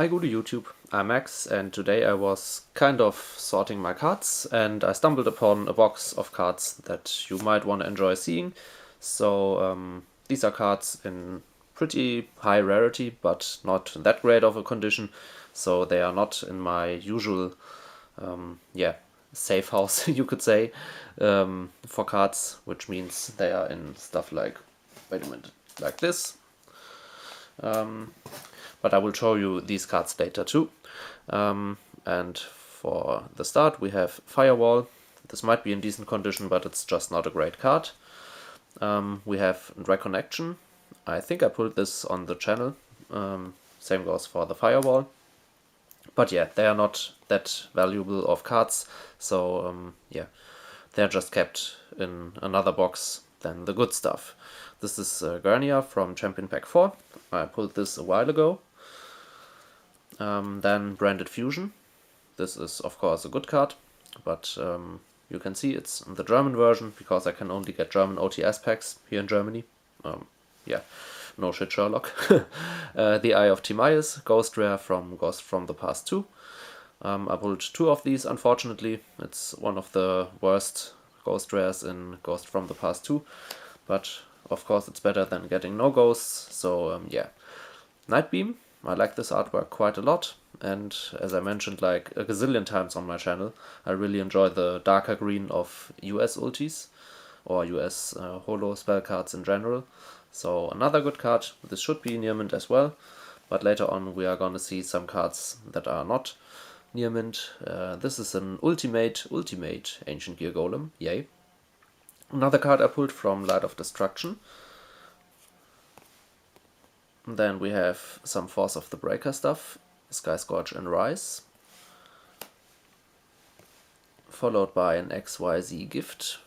Hi, go to YouTube. I'm Max, and today I was kind of sorting my cards, and I stumbled upon a box of cards that you might want to enjoy seeing. So these are cards in pretty high rarity, but not in that great of a condition. So they are not in my usual, safe house, you could say, for cards, which means they are in stuff like, wait a minute, like this. But I will show you these cards later too. And for the start we have Firewall. This might be in decent condition, but it's just not a great card. We have Reconnection. I think I pulled this on the channel. Same goes for the Firewall. But yeah, they are not that valuable of cards, so they're just kept in another box than the good stuff. This is Garnia from Champion Pack 4. I pulled this a while ago. Then Branded Fusion. This is of course a good card, but you can see it's the German version because I can only get German OTS packs here in Germany. No shit, Sherlock. The Eye of Timaeus, Ghost Rare from Ghost from the Past 2. I pulled 2 of these, unfortunately. It's one of the worst Ghost Rares in Ghost from the Past 2, but of course it's better than getting no ghosts, so Nightbeam. I like this artwork quite a lot, and as I mentioned like a gazillion times on my channel, I really enjoy the darker green of US Ultis, or US Holo spell cards in general. So another good card. This should be near mint as well, but later on we are gonna see some cards that are not near mint. This is an ultimate Ancient Gear Golem, yay. Another card I pulled from Light of Destruction. Then we have some Force of the Breaker stuff, Sky Scorch and Rise, followed by an XYZ gift,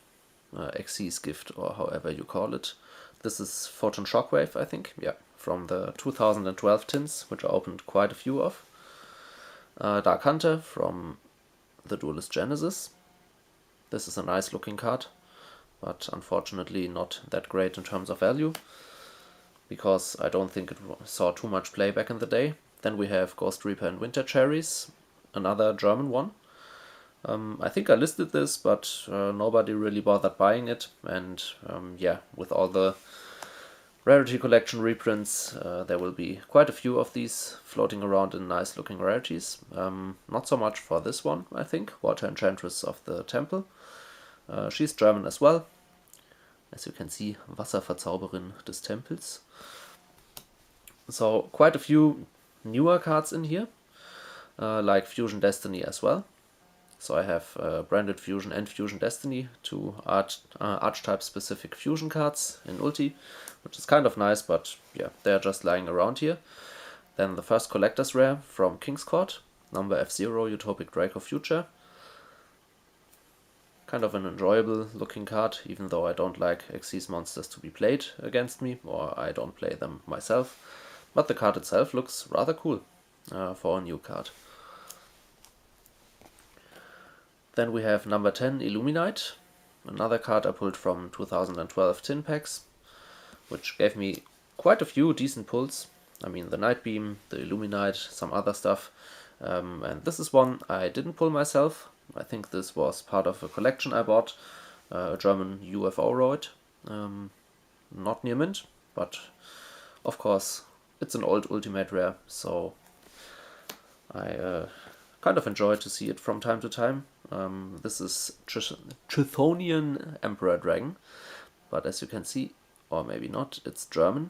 XC's gift, or however you call it. This is Photon Shockwave, I think, yeah, from the 2012 tins, which I opened quite a few of. Dark Hunter from the Duelist Genesis. This is a nice looking card, but unfortunately not that great in terms of value, because I don't think it saw too much play back in the day. Then we have Ghost Reaper and Winter Cherries, another German one. I think I listed this, but nobody really bothered buying it, and with all the Rarity Collection reprints, there will be quite a few of these floating around in nice looking rarities. Not so much for this one, I think, Water Enchantress of the Temple. She's German as well. As you can see, Wasserverzauberin des Tempels. So quite a few newer cards in here, like Fusion Destiny as well. So I have Branded Fusion and Fusion Destiny, 2 archetype specific fusion cards in Ulti, which is kind of nice, but yeah, they're just lying around here. Then the first Collector's Rare from King's Court, number F0 Utopic Draco Future. Kind of an enjoyable looking card, even though I don't like Xyz monsters to be played against me, or I don't play them myself. But the card itself looks rather cool for a new card. Then we have number 10, Illuminite, another card I pulled from 2012 tin packs, which gave me quite a few decent pulls. I mean, the Nightbeam, the Illuminite, some other stuff. And this is one I didn't pull myself. I think this was part of a collection I bought, a German UFO Roid. Not near mint, but of course it's an old Ultimate Rare, so I kind of enjoy to see it from time to time. This is Chthonian Emperor Dragon, but as you can see, or maybe not, it's German.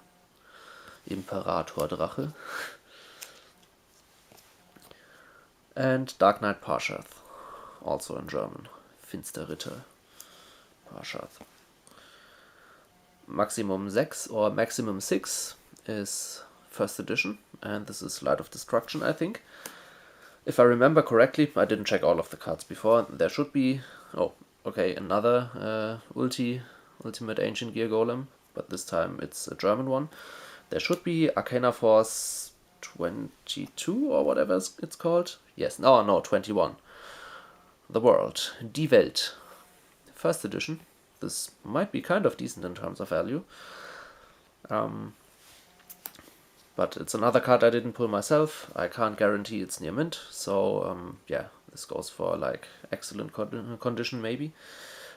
Imperator Drache. And Dark Knight Parshath, also in German. Finsterritter Parshath. Maximum 6 or Maximum 6 is first edition, and this is Light of Destruction, I think. If I remember correctly, I didn't check all of the cards before, there should be, another Ultimate Ancient Gear Golem, but this time it's a German one. There should be Arcana Force 22 or whatever it's called. Yes, no, 21. The World, Die Welt. First edition. This might be kind of decent in terms of value. But it's another card I didn't pull myself. I can't guarantee it's near mint, so yeah, this goes for like excellent condition maybe.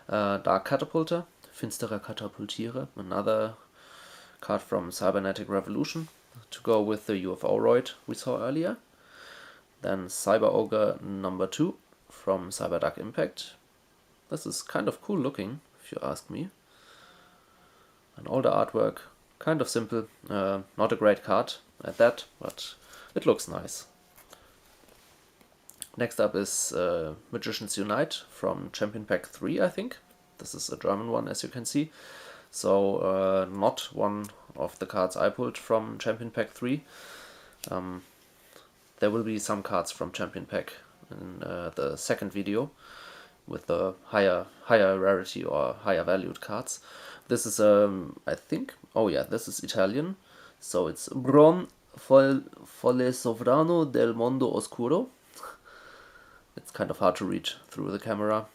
Dark Catapulter, Finsterer Katapultiere, another card from Cybernetic Revolution to go with the UFO Roid we saw earlier. Then Cyber Ogre number 2 from Cyberdark Impact. This is kind of cool looking, if you ask me. An older artwork, kind of simple, not a great card at that, but it looks nice. Next up is Magicians Unite from Champion Pack 3, I think. This is a German one, as you can see. So not one of the cards I pulled from Champion Pack 3. There will be some cards from Champion Pack in the second video with the higher rarity or higher valued cards. This is I think, oh yeah, this is Italian, so it's Bron Folle Sovrano del Mondo Oscuro. It's kind of hard to read through the camera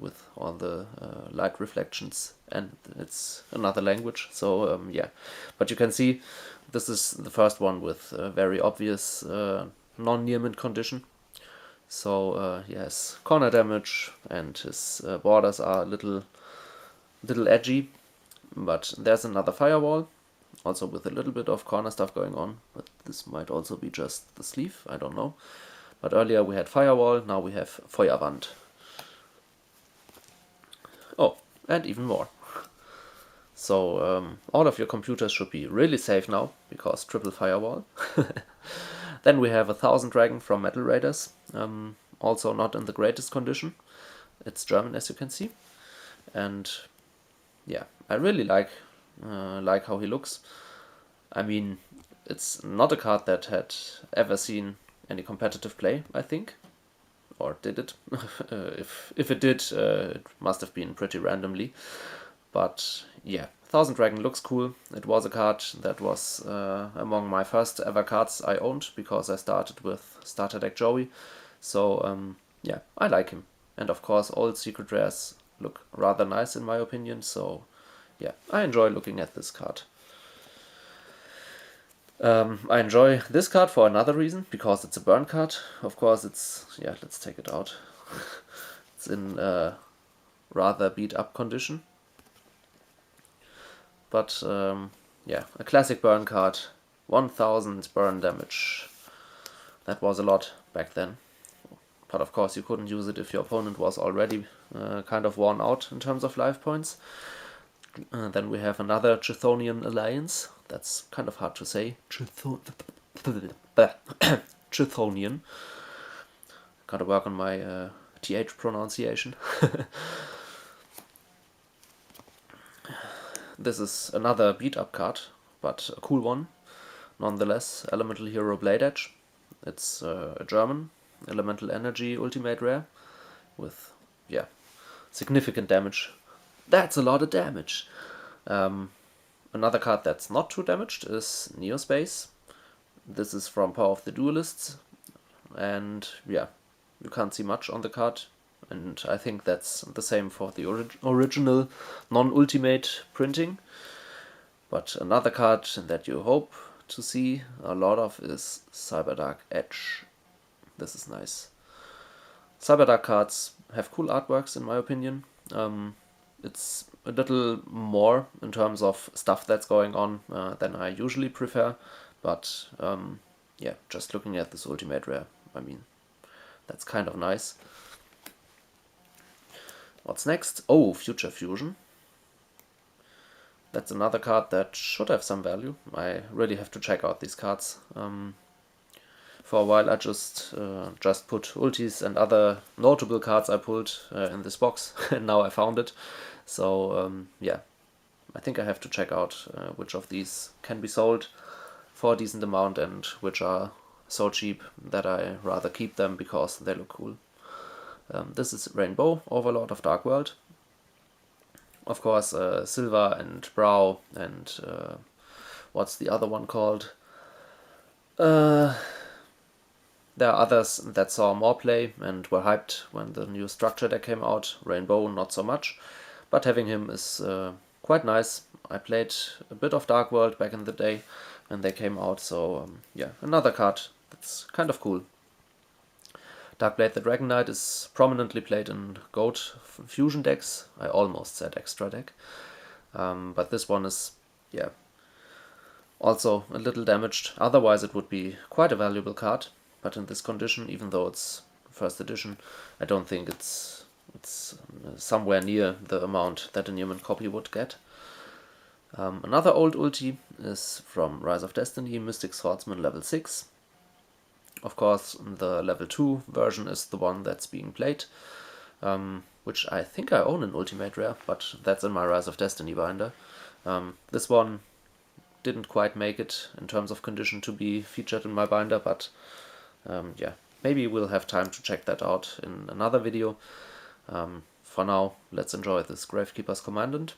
with all the light reflections, and it's another language, so yeah. But you can see this is the first one with very obvious non-near mint condition. So he has corner damage and his borders are a little edgy, but there's another firewall, also with a little bit of corner stuff going on, but this might also be just the sleeve, I don't know. But earlier we had firewall, now we have Feuerwand. Oh, and even more. So all of your computers should be really safe now, because triple firewall. Then we have a 1000 Dragon from Metal Raiders, also not in the greatest condition. It's German, as you can see. And yeah, I really like how he looks. I mean, it's not a card that had ever seen any competitive play, I think. Or did it? If it did, it must have been pretty randomly. But yeah, 1000 Dragon looks cool. It was a card that was among my first ever cards I owned, because I started with Starter Deck Joey. So yeah, I like him. And of course all secret rares look rather nice in my opinion, so yeah, I enjoy looking at this card. I enjoy this card for another reason, because it's a burn card. Of course it's, yeah, let's take it out. It's in rather beat up condition. But yeah, a classic burn card, 1000 burn damage. That was a lot back then. But of course you couldn't use it if your opponent was already kind of worn out in terms of life points. Then we have another Chthonian Alliance. That's kind of hard to say. Chthonian. Gotta work on my TH pronunciation. This is another beat-up card, but a cool one. Nonetheless, Elemental Hero Blade Edge. It's a German Elemental Energy Ultimate Rare with, yeah, significant damage. That's a lot of damage. Another card that's not too damaged is Neospace. This is from Power of the Duelists, and yeah, you can't see much on the card, and I think that's the same for the original non-ultimate printing. But another card that you hope to see a lot of is Cyberdark Edge. This is nice. Cyberdark cards have cool artworks in my opinion. It's a little more in terms of stuff that's going on than I usually prefer, but yeah, just looking at this ultimate rare, I mean, that's kind of nice. What's next? Oh, Future Fusion. That's another card that should have some value. I really have to check out these cards. For a while I just put ultis and other notable cards I pulled in this box, and now I found it. So yeah, I think I have to check out which of these can be sold for a decent amount and which are so cheap that I rather keep them because they look cool. This is Rainbow, Overlord of Dark World. Of course, Silver and Brow and what's the other one called? There are others that saw more play and were hyped when the new structure deck came out. Rainbow, not so much, but having him is quite nice. I played a bit of Dark World back in the day, when they came out. So yeah, another card that's kind of cool. Darkblade the Dragon Knight is prominently played in Goat fusion decks. I almost said extra deck. But this one is, yeah, also a little damaged. Otherwise it would be quite a valuable card. But in this condition, even though it's first edition, I don't think it's somewhere near the amount that a Newman copy would get. Another old ulti is from Rise of Destiny, Mystic Swordsman level 6. Of course, the level 2 version is the one that's being played, which I think I own in Ultimate Rare, but that's in my Rise of Destiny binder. This one didn't quite make it in terms of condition to be featured in my binder, but yeah, maybe we'll have time to check that out in another video. For now, let's enjoy this Gravekeeper's Commandant.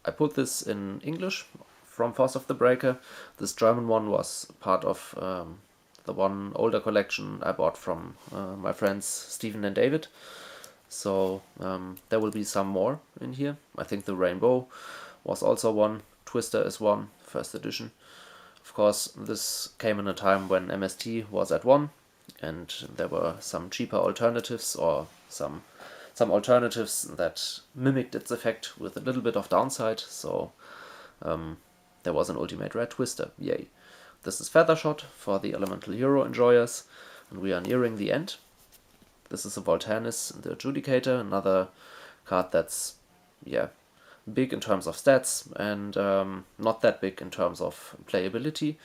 I put this in English from Force of the Breaker. This German one was part of the one older collection I bought from my friends Stephen and David. So there will be some more in here. I think the Rainbow was also one. Twister is one, first edition. Of course, this came in a time when MST was at 1, and there were some cheaper alternatives, or some alternatives that mimicked its effect with a little bit of downside. So there was an Ultimate Rare Twister, yay. This is Feathershot for the Elemental Hero enjoyers, and we are nearing the end. This is a Voltanis the Adjudicator, another card that's, yeah, big in terms of stats and not that big in terms of playability.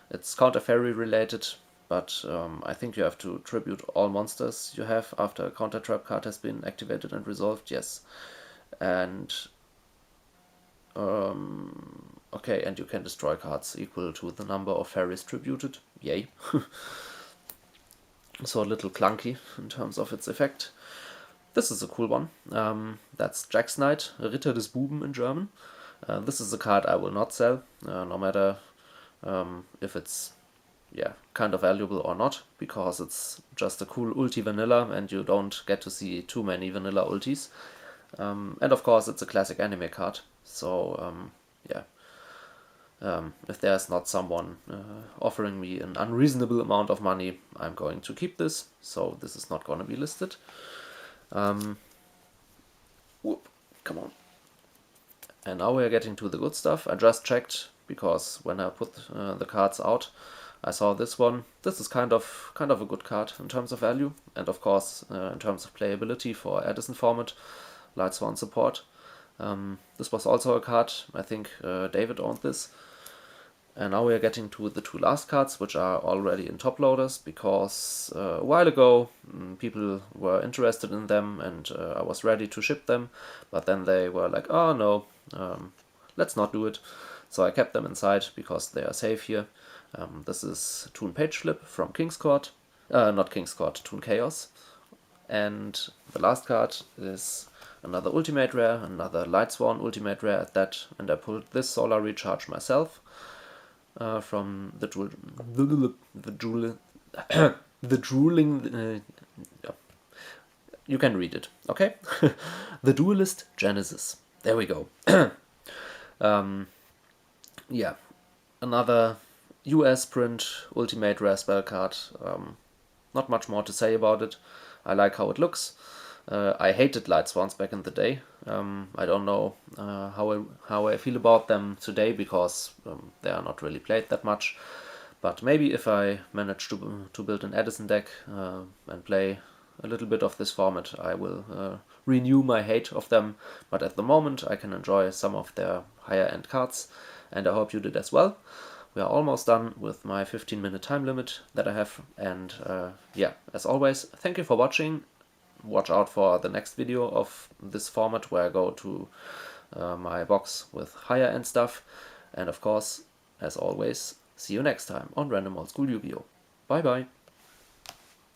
It's counter fairy related, but I think you have to tribute all monsters you have after a counter trap card has been activated and resolved, yes. And okay, and you can destroy cards equal to the number of fairies tributed, yay. So a little clunky in terms of its effect. This is a cool one. That's Jack's Knight, Ritter des Buben in German. This is a card I will not sell, no matter if it's, yeah, kind of valuable or not, because it's just a cool ulti vanilla and you don't get to see too many vanilla ultis. And of course it's a classic anime card, so yeah. If there's not someone offering me an unreasonable amount of money, I'm going to keep this, so this is not going to be listed. Whoop, come on. And now we're getting to the good stuff. I just checked, because when I put the cards out, I saw this one. This is kind of a good card in terms of value, and of course in terms of playability for Edison format, Light Swan support. This was also a card, I think David owned this. And now we are getting to the two last cards, which are already in top loaders, because a while ago people were interested in them and I was ready to ship them, but then they were like, oh no, let's not do it. So I kept them inside because they are safe here. This is Toon Page Flip from King's Court, not King's Court, Toon Chaos. And the last card is another Ultimate Rare, another Light Swan Ultimate Rare at that, and I pulled this Solar Recharge myself. From the drooling, you can read it, okay? The Duelist Genesis. There we go. Yeah, another US print Ultimate Rare spell card. Not much more to say about it. I like how it looks. I hated Light Swans back in the day. I don't know how I feel about them today, because they are not really played that much. But maybe if I manage to build an Edison deck and play a little bit of this format, I will renew my hate of them. But at the moment I can enjoy some of their higher end cards, and I hope you did as well. We are almost done with my 15-minute time limit that I have, and yeah, as always, thank you for watching. Watch out for the next video of this format, where I go to my box with higher end stuff. And of course, as always, see you next time on Random Old School Yu-Gi-Oh! Bye bye!